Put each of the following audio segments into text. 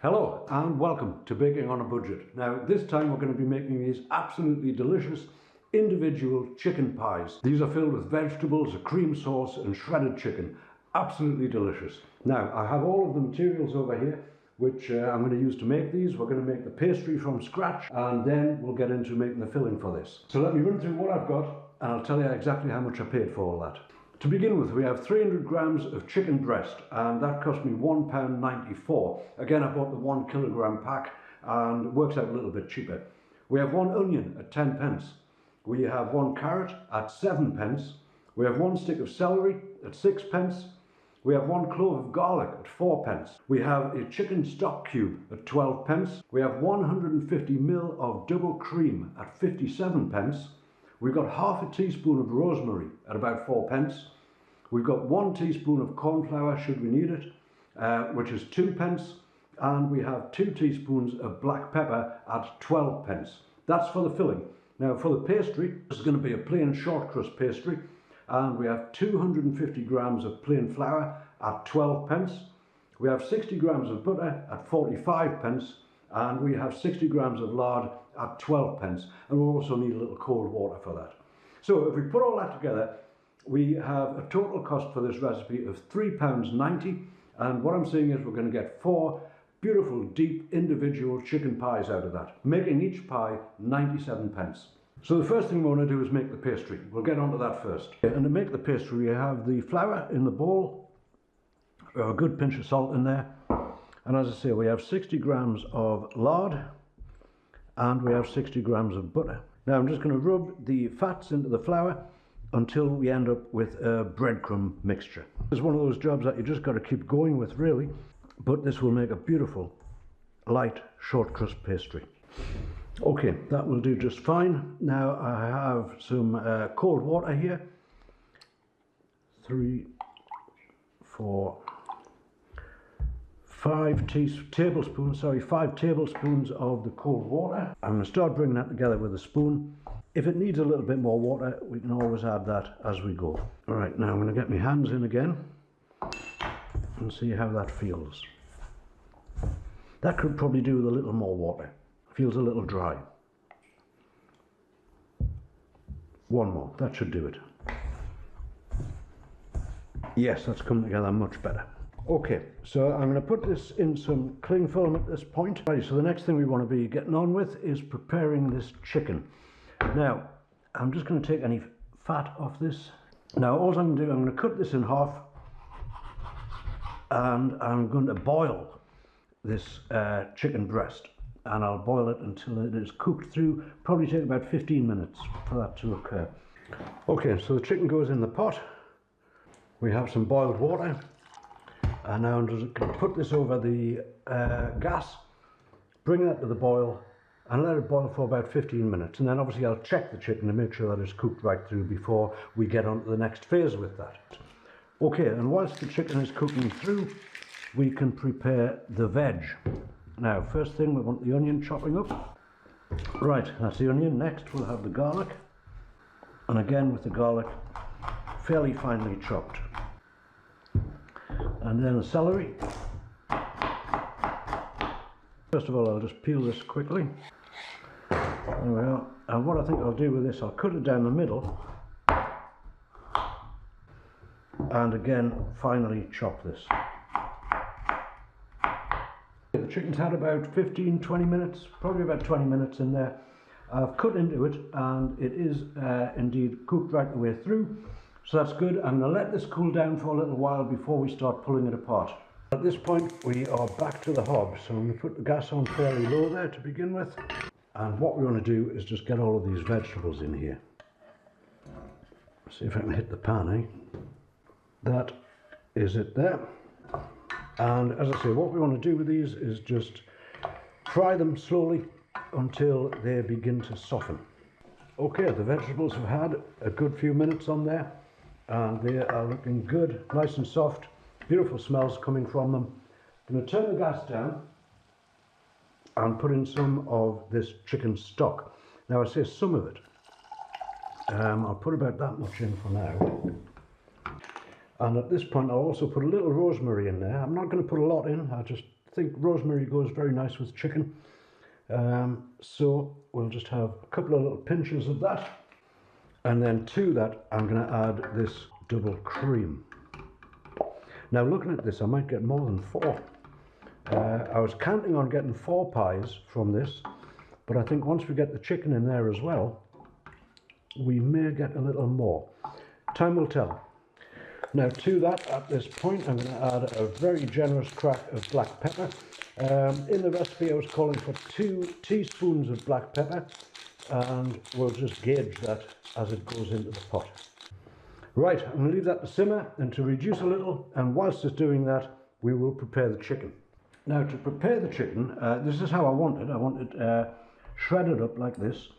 Hello and welcome to Baking on a Budget. Now this time we're going to be making these absolutely delicious individual chicken pies. These are filled with vegetables, a cream sauce and shredded chicken. Absolutely delicious. Now I have all of the materials over here which I'm going to use to make these. We're going to make the pastry from scratch and then we'll get into making the filling for this. So let me run through what I've got and I'll tell you exactly how much I paid for all that. To begin with, we have 300 grams of chicken breast and that cost me £1.94. Again, I bought the 1 kilogram pack and it works out a little bit cheaper. We have 1 onion at 10 pence. We have 1 carrot at 7 pence. We have 1 stick of celery at 6 pence. We have 1 clove of garlic at 4 pence. We have a chicken stock cube at 12 pence. We have 150 ml of double cream at 57 pence. We've got half a teaspoon of rosemary at about 4 pence. We've got 1 teaspoon of corn flour should we need it, which is 2 pence. And we have 2 teaspoons of black pepper at 12 pence. That's for the filling. Now for the pastry, this is going to be a plain short crust pastry. And we have 250 grams of plain flour at 12 pence. We have 60 grams of butter at 45 pence. And we have 60 grams of lard at 12 pence, and we'll also need a little cold water for that. So if we put all that together, we have a total cost for this recipe of £3.90, and what I'm saying is we're going to get 4 beautiful deep individual chicken pies out of that, making each pie 97 pence. So the first thing we want to do is make the pastry. We'll get onto that first. And to make the pastry, we have the flour in the bowl, a good pinch of salt in there. And as I say, we have 60 grams of lard and we have 60 grams of butter. Now I'm just going to rub the fats into the flour until we end up with a breadcrumb mixture. It's one of those jobs that you just got to keep going with really, but this will make a beautiful light short crust pastry. Okay, that will do just fine. Now I have some cold water here. 5 tablespoons of the cold water. I'm going to start bringing that together with a spoon. If it needs a little bit more water, we can always add that as we go. All right, now I'm going to get my hands in again and see how that feels. That could probably do with a little more water. Feels a little dry. 1 more, that should do it. Yes, that's come together much better. Okay, so I'm going to put this in some cling film at this point. Right, so the next thing we want to be getting on with is preparing this chicken. Now, I'm just going to take any fat off this. Now, all I'm going to do, I'm going to cut this in half and I'm going to boil this chicken breast. And I'll boil it until it is cooked through. Probably take about 15 minutes for that to occur. Okay, so the chicken goes in the pot. We have some boiled water. And now I'm just going to put this over the gas, bring that to the boil, and let it boil for about 15 minutes. And then obviously I'll check the chicken to make sure that it's cooked right through before we get on to the next phase with that. Okay, and whilst the chicken is cooking through, we can prepare the veg. Now, first thing, we want the onion chopping up. Right, that's the onion. Next, we'll have the garlic. And again, with the garlic, fairly finely chopped. And then the celery. First of all, I'll just peel this quickly. There we are. And what I think I'll do with this, I'll cut it down the middle. And again, finally chop this. The chicken's had about 15-20 minutes, probably about 20 minutes in there. I've cut into it and it is indeed cooked right the way through. So that's good. I'm going to let this cool down for a little while before we start pulling it apart. At this point we are back to the hob, so I'm going to put the gas on fairly low there to begin with. And what we want to do is just get all of these vegetables in here. See if I can hit the pan, eh? That is it there. And as I say, what we want to do with these is just fry them slowly until they begin to soften. Okay, the vegetables have had a good few minutes on there and they are looking good, nice and soft, beautiful smells coming from them. I'm going to turn the gas down and put in some of this chicken stock. Now I say some of it. I'll put about that much in for now. And at this point I'll also put a little rosemary in there. I'm not going to put a lot in, I just think rosemary goes very nice with chicken. So we'll just have a couple of little pinches of that. And then to that, I'm going to add this double cream. Now looking at this, I might get more than 4. I was counting on getting 4 pies from this, but I think once we get the chicken in there as well, we may get a little more. Time will tell. Now to that, at this point, I'm going to add a very generous crack of black pepper. In the recipe I was calling for 2 teaspoons of black pepper, and we'll just gauge that as it goes into the pot. Right, I'm going to leave that to simmer and to reduce a little, and whilst it's doing that, we will prepare the chicken. Now to prepare the chicken, this is how I want it. I want it shredded up like this,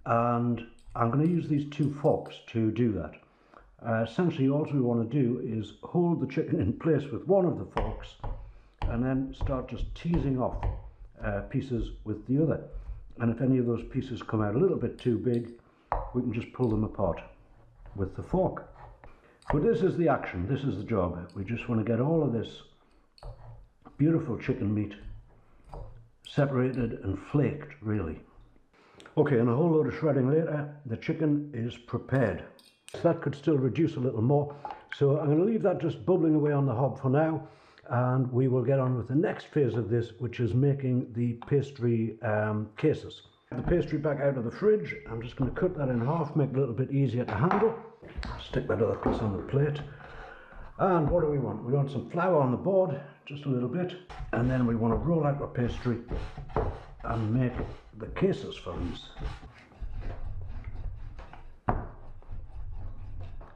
and I'm going to use these 2 forks to do that. Essentially all we want to do is hold the chicken in place with one of the forks and then start just teasing off pieces with the other. And if any of those pieces come out a little bit too big, we can just pull them apart with the fork. But this is the action, this is the job. We just want to get all of this beautiful chicken meat separated and flaked, really. Okay, and a whole load of shredding later, the chicken is prepared. So that could still reduce a little more. So I'm going to leave that just bubbling away on the hob for now, and we will get on with the next phase of this, which is making the pastry cases. The pastry back out of the fridge. I'm just going to cut that in half, make it a little bit easier to handle. Stick that other piece on the plate. And what do we want? We want some flour on the board, just a little bit, and then we want to roll out our pastry and make the cases for these.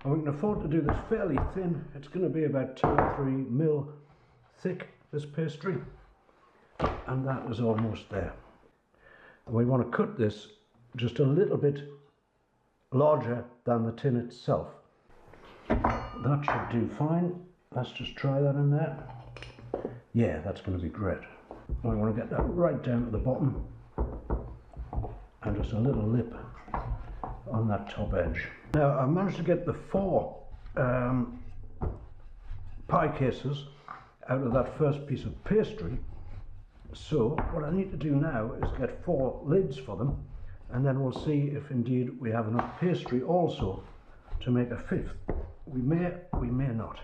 And we can afford to do this fairly thin. It's going to be about 2 or 3 mil thick, this pastry, and that is almost there. And we want to cut this just a little bit larger than the tin itself. That should do fine. Let's just try that in there. Yeah, that's going to be great. I want to get that right down to the bottom and just a little lip on that top edge. Now I've managed to get the 4 pie cases out of that first piece of pastry. So what I need to do now is get 4 lids for them, and then we'll see if indeed we have enough pastry also to make a 5th. We may not.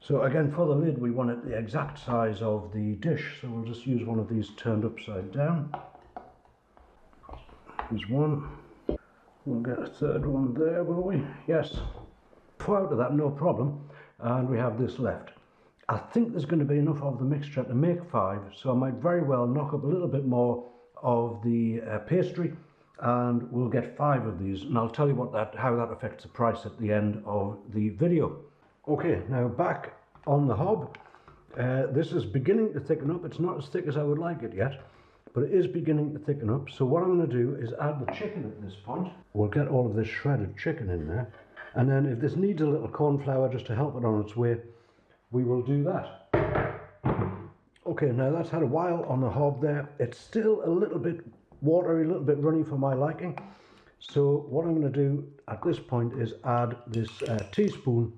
So again, for the lid we want it the exact size of the dish, so we'll just use one of these turned upside down. There's one. We'll get a 3rd one there, will we? Yes. 4 out of that, no problem. And we have this left. I think there's going to be enough of the mixture to make 5, so I might very well knock up a little bit more of the pastry, and we'll get 5 of these, and I'll tell you how that affects the price at the end of the video. Okay, now back on the hob. This is beginning to thicken up. It's not as thick as I would like it yet, but it is beginning to thicken up. So what I'm going to do is add the chicken at this point. We'll get all of this shredded chicken in there, and then if this needs a little corn flour just to help it on its way, we will do that. Okay, now that's had a while on the hob there. It's still a little bit watery, a little bit runny for my liking. So what I'm going to do at this point is add this teaspoon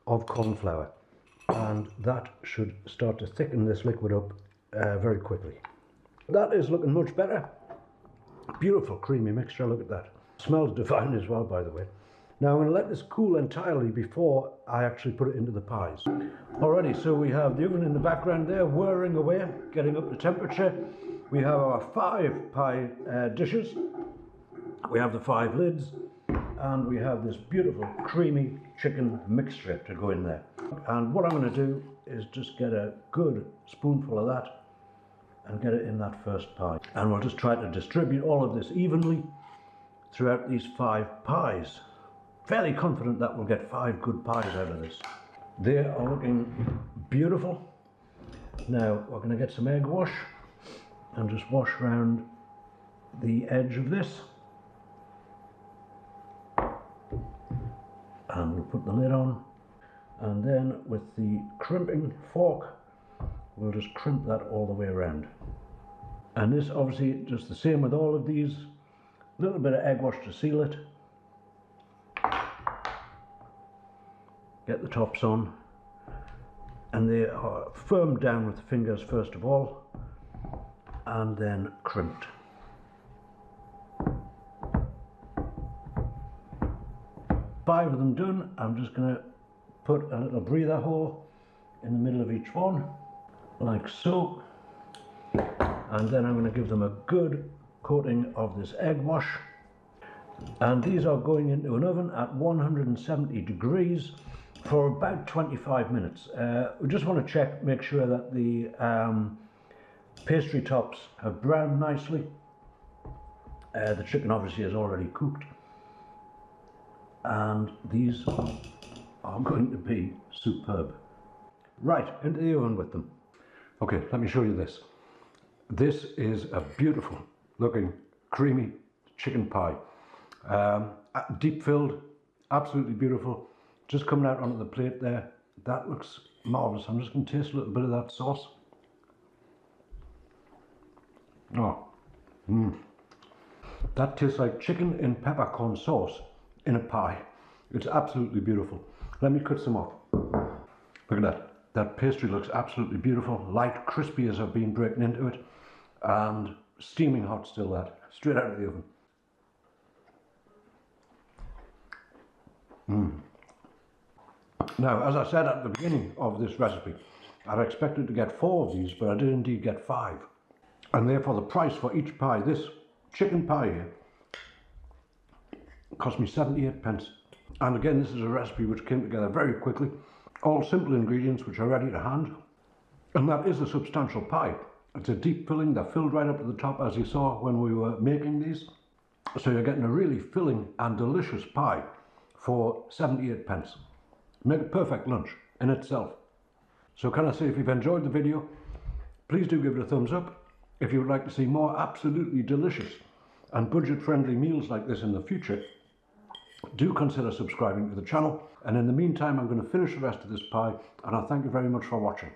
of corn flour, and that should start to thicken this liquid up very quickly. That is looking much better. Beautiful creamy mixture, look at that. Smells divine as well, by the way. Now I'm going to let this cool entirely before I actually put it into the pies. Alrighty, so we have the oven in the background there whirring away, getting up to temperature. We have our 5 pie dishes. We have the 5 lids, and we have this beautiful creamy chicken mixture to go in there. And what I'm going to do is just get a good spoonful of that and get it in that first pie. And we'll just try to distribute all of this evenly throughout these 5 pies. Fairly confident that we'll get 5 good pies out of this. They are looking beautiful. Now we're going to get some egg wash and just wash around the edge of this. And we'll put the lid on, and then with the crimping fork we'll just crimp that all the way around. And this obviously just the same with all of these. A little bit of egg wash to seal it. Get the tops on, And they are firmed down with the fingers first of all, and then crimped. Five of them done. I'm just going to put a little breather hole in the middle of each one, like so. And then I'm going to give them a good coating of this egg wash. And these are going into an oven at 170 degrees for about 25 minutes. We just want to check, make sure that the pastry tops have browned nicely. The chicken obviously is already cooked. And these are going to be superb. Right, into the oven with them. Okay, let me show you this. This is a beautiful looking creamy chicken pie. Deep filled, absolutely beautiful. Just coming out onto the plate there. That looks marvellous. I'm just going to taste a little bit of that sauce. Oh, that tastes like chicken in peppercorn sauce in a pie. It's absolutely beautiful. Let me cut some off. Look at that. That pastry looks absolutely beautiful. Light, crispy as I've been breaking into it. And steaming hot still, that. Straight out of the oven. Now, as I said at the beginning of this recipe, I'd expected to get 4 of these, but I did indeed get 5. And therefore the price for each pie, this chicken pie here, cost me 78 pence. And again, this is a recipe which came together very quickly. All simple ingredients which are ready to hand. And that is a substantial pie. It's a deep filling, they're filled right up to the top as you saw when we were making these. So you're getting a really filling and delicious pie for 78 pence. Make a perfect lunch in itself. So can I say, if you've enjoyed the video, please do give it a thumbs up. If you would like to see more absolutely delicious and budget-friendly meals like this in the future, do consider subscribing to the channel. And in the meantime, I'm going to finish the rest of this pie, and I thank you very much for watching.